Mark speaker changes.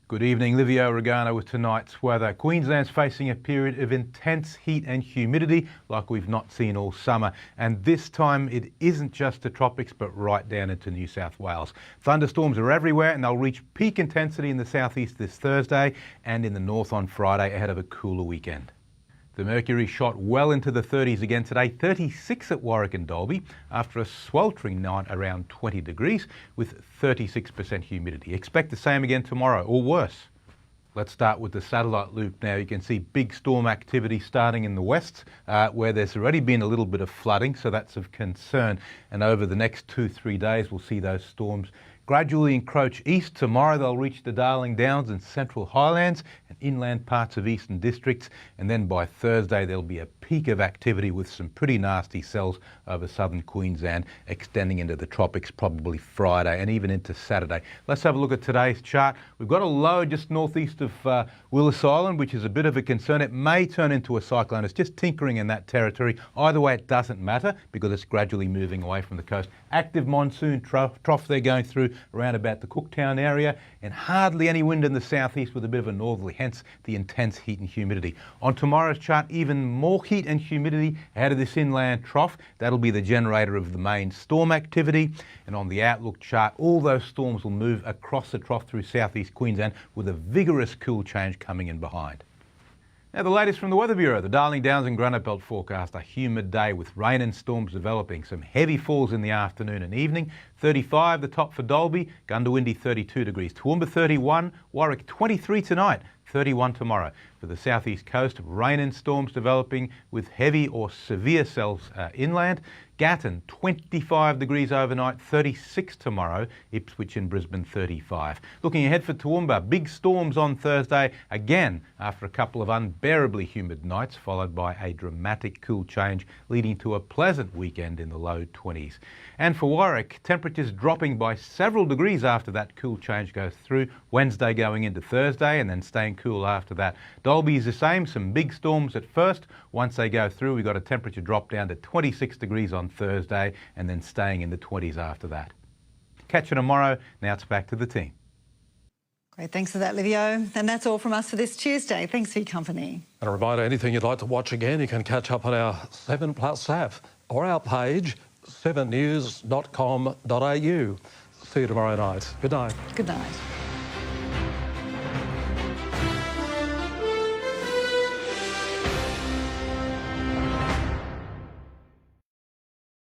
Speaker 1: Good evening, Livio, Regano with tonight's weather. Queensland's facing a period of intense heat and humidity like we've not seen all summer. And this time it isn't just the tropics but right down into New South Wales. Thunderstorms are everywhere and they'll reach peak intensity in the southeast this Thursday and in the north on Friday ahead of a cooler weekend. The mercury shot well into the 30s again today, 36 at Warwick and Dalby, after a sweltering night around 20 degrees with 36% humidity. Expect the same again tomorrow, or worse. Let's start with the satellite loop now. You can see big storm activity starting in the west, where there's already been a little bit of flooding, so that's of concern. And over the next 2-3 days, we'll see those storms gradually encroach east. Tomorrow they'll reach the Darling Downs and Central Highlands and inland parts of eastern districts. And then by Thursday there'll be a peak of activity with some pretty nasty cells over southern Queensland extending into the tropics probably Friday and even into Saturday. Let's have a look at today's chart. We've got a low just northeast of Willis Island, which is a bit of a concern. It may turn into a cyclone. It's just tinkering in that territory. Either way, it doesn't matter because it's gradually moving away from the coast. Active monsoon trough they're going through around about the Cooktown area, and hardly any wind in the southeast with a bit of a northerly, hence the intense heat and humidity. On tomorrow's chart, even more heat and humidity ahead of this inland trough. That'll be the generator of the main storm activity. And on the outlook chart, all those storms will move across the trough through southeast Queensland with a vigorous cool change coming in behind. Now the latest from the Weather Bureau. The Darling Downs and Granite Belt forecast a humid day with rain and storms developing. Some heavy falls in the afternoon and evening. 35 the top for Dalby, Gundawindi 32 degrees. Toowoomba 31, Warwick 23 tonight, 31 tomorrow. For the southeast coast, rain and storms developing with heavy or severe cells inland. Gatton 25 degrees overnight, 36 tomorrow. Ipswich and Brisbane 35. Looking ahead for Toowoomba, big storms on Thursday again after a couple of unbearably humid nights followed by a dramatic cool change leading to a pleasant weekend in the low 20s. And for Warwick, temperatures dropping by several degrees after that cool change goes through. Wednesday going into Thursday and then staying cool after that. Dalby is the same, some big storms at first. Once they go through, we've got a temperature drop down to 26 degrees on Thursday and then staying in the 20s after that. Catch you tomorrow. Now it's back to the team.
Speaker 2: Great, thanks for that, Livio. And that's all from us for this Tuesday. Thanks for your company.
Speaker 3: And a reminder, anything you'd like to watch again, you can catch up on our 7 Plus app or our page, 7news.com.au. See you tomorrow night. Good night.
Speaker 2: Good night.